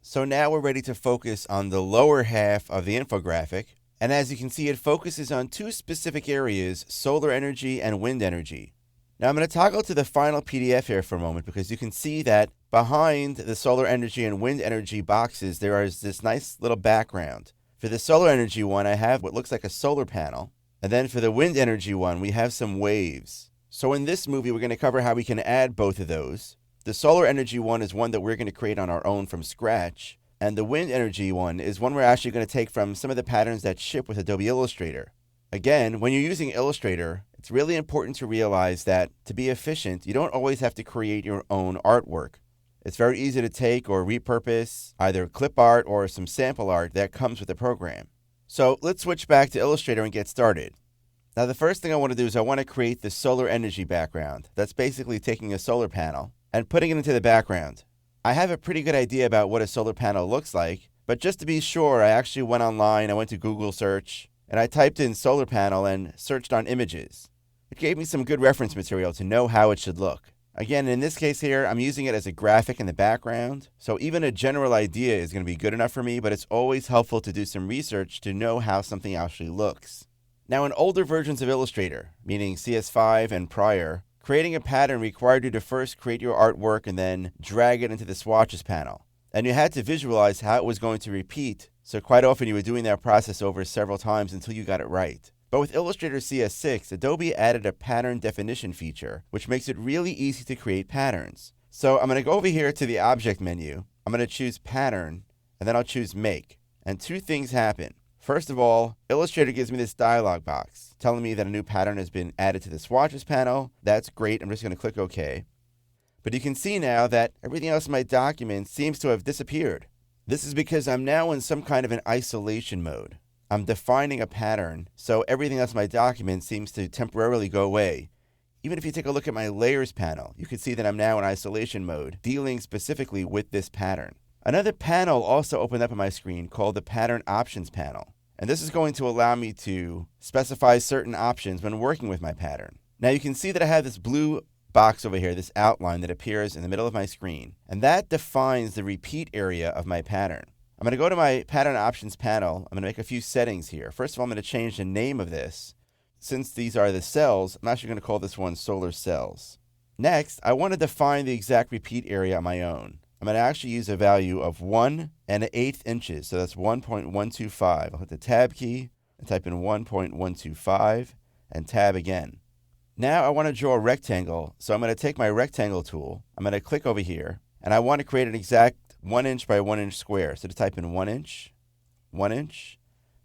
So now we're ready to focus on the lower half of the infographic. And as you can see, it focuses on two specific areas, solar energy and wind energy. Now I'm going to toggle to the final PDF here for a moment because you can see that behind the solar energy and wind energy boxes, there is this nice little background. For the solar energy one, I have what looks like a solar panel. And then for the wind energy one, we have some waves. So in this movie, we're going to cover how we can add both of those. The solar energy one is one that we're going to create on our own from scratch. And the wind energy one is one we're actually going to take from some of the patterns that ship with Adobe Illustrator. Again, when you're using Illustrator, it's really important to realize that to be efficient, you don't always have to create your own artwork. It's very easy to take or repurpose either clip art or some sample art that comes with the program. So let's switch back to Illustrator and get started. Now the first thing I want to do is I want to create the solar energy background. That's basically taking a solar panel and putting it into the background. I have a pretty good idea about what a solar panel looks like, but just to be sure, I actually went online, I went to Google search, and I typed in solar panel and searched on images. It gave me some good reference material to know how it should look. Again, in this case here, I'm using it as a graphic in the background, so even a general idea is going to be good enough for me, but it's always helpful to do some research to know how something actually looks. Now, in older versions of Illustrator, meaning CS5 and prior, creating a pattern required you to first create your artwork and then drag it into the swatches panel. And you had to visualize how it was going to repeat, so quite often you were doing that process over several times until you got it right. But with Illustrator CS6, Adobe added a pattern definition feature, which makes it really easy to create patterns. So I'm going to go over here to the Object menu, I'm going to choose Pattern, and then I'll choose Make. And two things happen. First of all, Illustrator gives me this dialog box telling me that a new pattern has been added to the swatches panel. That's great. I'm just going to click OK. But you can see now that everything else in my document seems to have disappeared. This is because I'm now in some kind of an isolation mode. I'm defining a pattern, so everything else in my document seems to temporarily go away. Even if you take a look at my Layers panel, you can see that I'm now in isolation mode, dealing specifically with this pattern. Another panel also opened up on my screen called the Pattern Options panel. And this is going to allow me to specify certain options when working with my pattern. Now you can see that I have this blue box over here, this outline that appears in the middle of my screen. And that defines the repeat area of my pattern. I'm going to go to my Pattern Options panel. I'm going to make a few settings here. First of all, I'm going to change the name of this. Since these are the cells, I'm actually going to call this one Solar Cells. Next, I want to define the exact repeat area on my own. I'm going to actually use a value of 1 1/8 inches, so that's 1.125. I'll hit the Tab key and type in 1.125 and Tab again. Now I want to draw a rectangle, so I'm going to take my rectangle tool, I'm going to click over here, and I want to create an exact 1 inch by 1 inch square. So to type in 1 inch, 1 inch,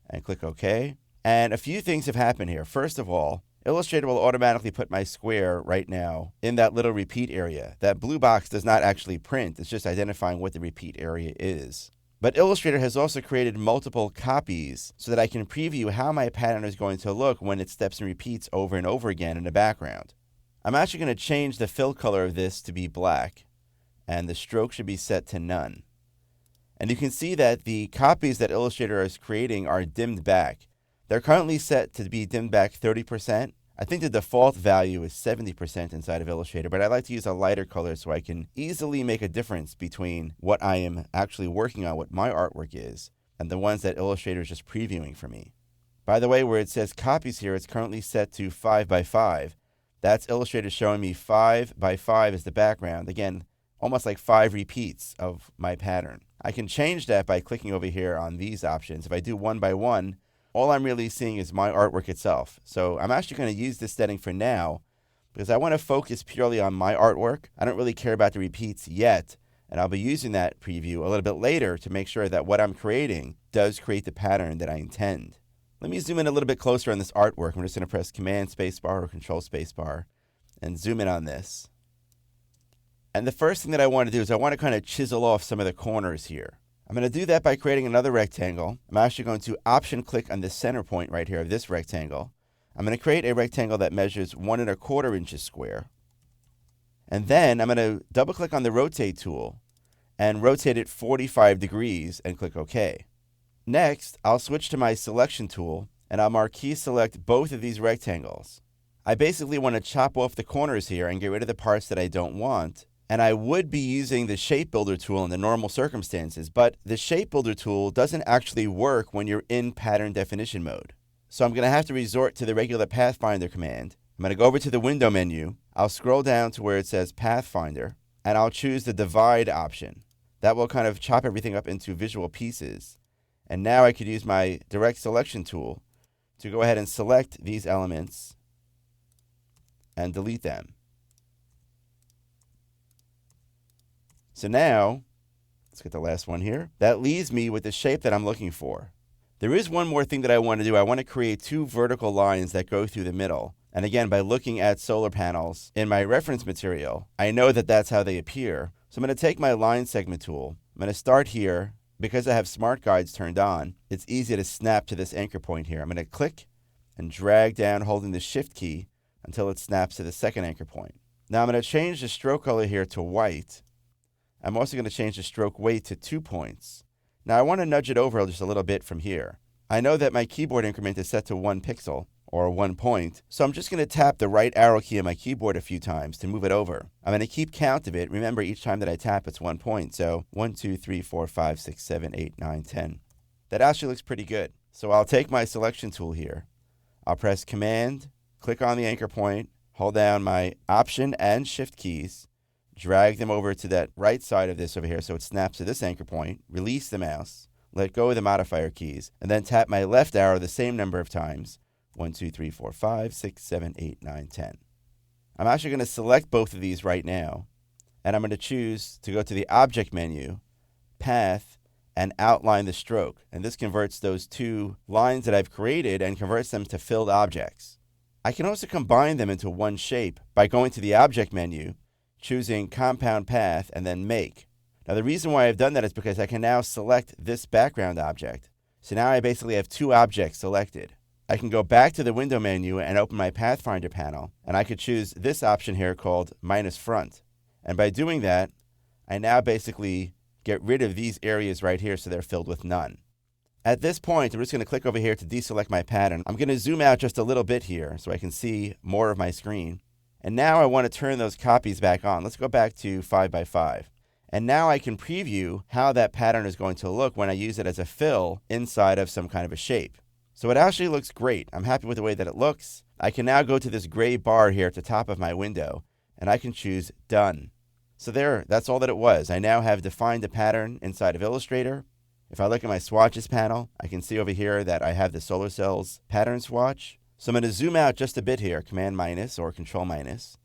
and click OK. And a few things have happened here. First of all, Illustrator will automatically put my square right now in that little repeat area. That blue box does not actually print. It's just identifying what the repeat area is. But Illustrator has also created multiple copies so that I can preview how my pattern is going to look when it steps and repeats over and over again in the background. I'm actually going to change the fill color of this to be black, and the stroke should be set to none. And you can see that the copies that Illustrator is creating are dimmed back. They're currently set to be dimmed back 30%. I think the default value is 70% inside of Illustrator, but I like to use a lighter color so I can easily make a difference between what I am actually working on, what my artwork is, and the ones that Illustrator is just previewing for me. By the way, where it says copies here, it's currently set to 5 by 5. That's Illustrator showing me 5 by 5 as the background. Again, almost like 5 repeats of my pattern. I can change that by clicking over here on these options. If I do 1 by 1, all I'm really seeing is my artwork itself. So I'm actually going to use this setting for now because I want to focus purely on my artwork. I don't really care about the repeats yet, and I'll be using that preview a little bit later to make sure that what I'm creating does create the pattern that I intend. Let me zoom in a little bit closer on this artwork. I'm just going to press Command Spacebar or Control Spacebar and zoom in on this. And the first thing that I want to do is I want to kind of chisel off some of the corners here. I'm going to do that by creating another rectangle. I'm actually going to Option click on the center point right here of this rectangle. I'm going to create a rectangle that measures 1 1/4 inches square. And then I'm going to double click on the Rotate tool and rotate it 45 degrees and click OK. Next, I'll switch to my Selection tool and I'll marquee select both of these rectangles. I basically want to chop off the corners here and get rid of the parts that I don't want. And I would be using the Shape Builder tool in the normal circumstances, but the Shape Builder tool doesn't actually work when you're in pattern definition mode. So I'm going to have to resort to the regular Pathfinder command. I'm going to go over to the window menu. I'll scroll down to where it says Pathfinder, and I'll choose the divide option. That will kind of chop everything up into visual pieces. And now I could use my direct selection tool to go ahead and select these elements and delete them. So now, let's get the last one here. That leaves me with the shape that I'm looking for. There is one more thing that I want to do. I want to create two vertical lines that go through the middle. And again, by looking at solar panels in my reference material, I know that that's how they appear. So I'm going to take my line segment tool. I'm going to start here. Because I have smart guides turned on, it's easy to snap to this anchor point here. I'm going to click and drag down holding the Shift key until it snaps to the second anchor point. Now I'm going to change the stroke color here to white. I'm also going to change the stroke weight to 2 points. Now I want to nudge it over just a little bit from here. I know that my keyboard increment is set to 1 pixel, or 1 point, so I'm just going to tap the right arrow key on my keyboard a few times to move it over. I'm going to keep count of it. Remember, each time that I tap, it's 1 point. So 1, 2, 3, 4, 5, 6, 7, 8, 9, 10. That actually looks pretty good. So I'll take my selection tool here. I'll press Command, click on the anchor point, hold down my Option and Shift keys, drag them over to that right side of this over here so it snaps to this anchor point, release the mouse, let go of the modifier keys, and then tap my left arrow the same number of times. 1, 2, 3, 4, 5, 6, 7, 8, 9, 10. I'm actually going to select both of these right now, and I'm going to choose to go to the Object menu, Path, and outline the stroke. And this converts those two lines that I've created and converts them to filled objects. I can also combine them into one shape by going to the Object menu, choosing Compound Path, and then Make. Now the reason why I've done that is because I can now select this background object. So now I basically have two objects selected. I can go back to the window menu and open my Pathfinder panel, and I could choose this option here called minus front. And by doing that, I now basically get rid of these areas right here so they're filled with none. At this point, I'm just going to click over here to deselect my pattern. I'm going to zoom out just a little bit here so I can see more of my screen. And now I want to turn those copies back on. Let's go back to 5x5. And now I can preview how that pattern is going to look when I use it as a fill inside of some kind of a shape. So it actually looks great. I'm happy with the way that it looks. I can now go to this gray bar here at the top of my window, and I can choose Done. So there, that's all that it was. I now have defined a pattern inside of Illustrator. If I look at my swatches panel, I can see over here that I have the solar cells pattern swatch. So I'm going to zoom out just a bit here, Command minus or Control minus,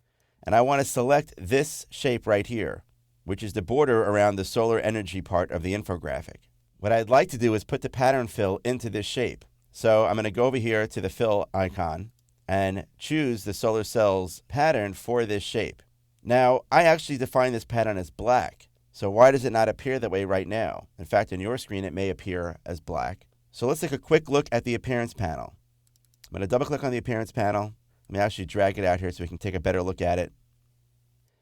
and I want to select this shape right here, which is the border around the solar energy part of the infographic. What I'd like to do is put the pattern fill into this shape. So I'm going to go over here to the fill icon and choose the solar cells pattern for this shape. Now, I actually define this pattern as black. So why does it not appear that way right now? In fact, on your screen, it may appear as black. So let's take a quick look at the appearance panel. I'm going to double click on the appearance panel. Let me actually drag it out here so we can take a better look at it.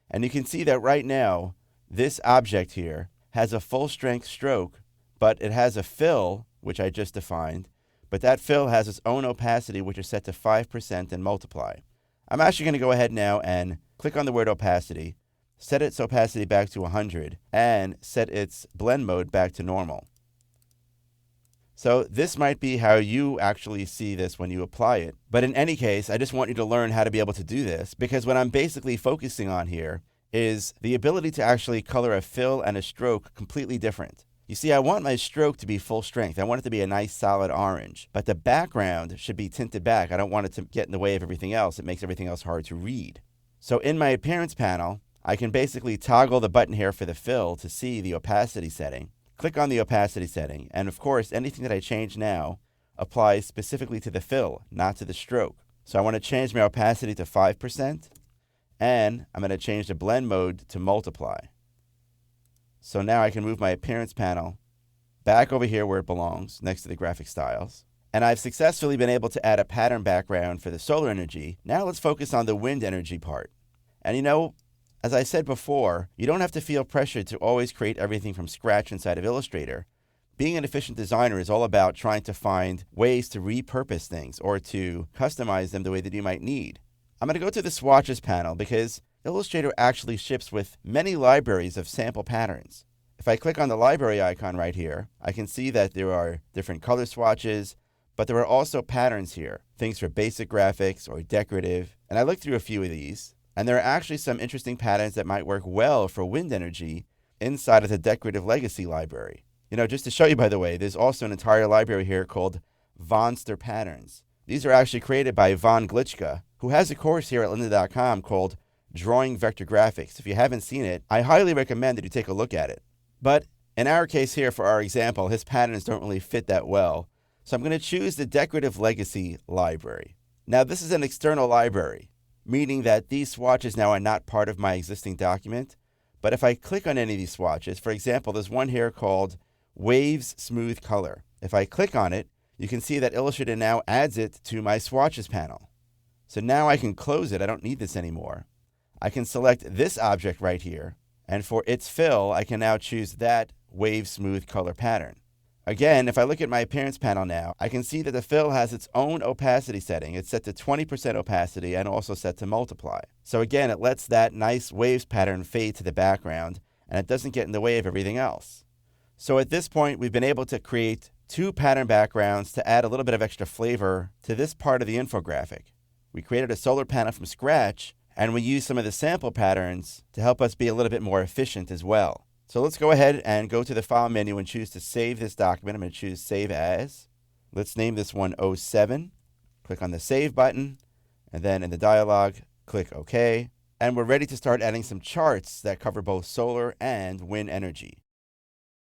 And you can see that right now, this object here has a full strength stroke, but it has a fill, which I just defined. But that fill has its own opacity, which is set to 5% and multiply. I'm actually going to go ahead now and click on the word opacity, set its opacity back to 100, and set its blend mode back to normal. So this might be how you actually see this when you apply it. But in any case, I just want you to learn how to be able to do this, because what I'm basically focusing on here is the ability to actually color a fill and a stroke completely different. You see, I want my stroke to be full strength. I want it to be a nice solid orange, but the background should be tinted back. I don't want it to get in the way of everything else. It makes everything else hard to read. So in my appearance panel, I can basically toggle the button here for the fill to see the opacity setting. Click on the opacity setting, and of course, anything that I change now applies specifically to the fill, not to the stroke. So I want to change my opacity to 5%, and I'm going to change the blend mode to multiply. So now I can move my appearance panel back over here where it belongs, next to the graphic styles. And I've successfully been able to add a pattern background for the solar energy. Now let's focus on the wind energy part. And you know, as I said before, you don't have to feel pressured to always create everything from scratch inside of Illustrator. Being an efficient designer is all about trying to find ways to repurpose things or to customize them the way that you might need. I'm going to go to the swatches panel because Illustrator actually ships with many libraries of sample patterns. If I click on the library icon right here, I can see that there are different color swatches, but there are also patterns here, things for basic graphics or decorative, and I looked through a few of these, and there are actually some interesting patterns that might work well for wind energy inside of the decorative legacy library. Just to show you, by the way, there's also an entire library here called Vonster Patterns. These are actually created by Von Glitchka, who has a course here at lynda.com called Drawing Vector Graphics. If you haven't seen it, I highly recommend that you take a look at it. But in our case here, for our example, his patterns don't really fit that well. So I'm going to choose the Decorative Legacy library. Now, this is an external library, meaning that these swatches now are not part of my existing document. But if I click on any of these swatches, for example, there's one here called Waves Smooth Color. If I click on it, you can see that Illustrator now adds it to my swatches panel. So now I can close it. I don't need this anymore. I can select this object right here, and for its fill, I can now choose that Wave Smooth Color pattern. Again, if I look at my appearance panel now, I can see that the fill has its own opacity setting. It's set to 20% opacity and also set to multiply. So again, it lets that nice waves pattern fade to the background, and it doesn't get in the way of everything else. So at this point, we've been able to create 2 pattern backgrounds to add a little bit of extra flavor to this part of the infographic. We created a solar panel from scratch, and we used some of the sample patterns to help us be a little bit more efficient as well. So let's go ahead and go to the File menu and choose to save this document. I'm going to choose Save As. Let's name this one 07. Click on the Save button, and then in the dialog, click OK. And we're ready to start adding some charts that cover both solar and wind energy.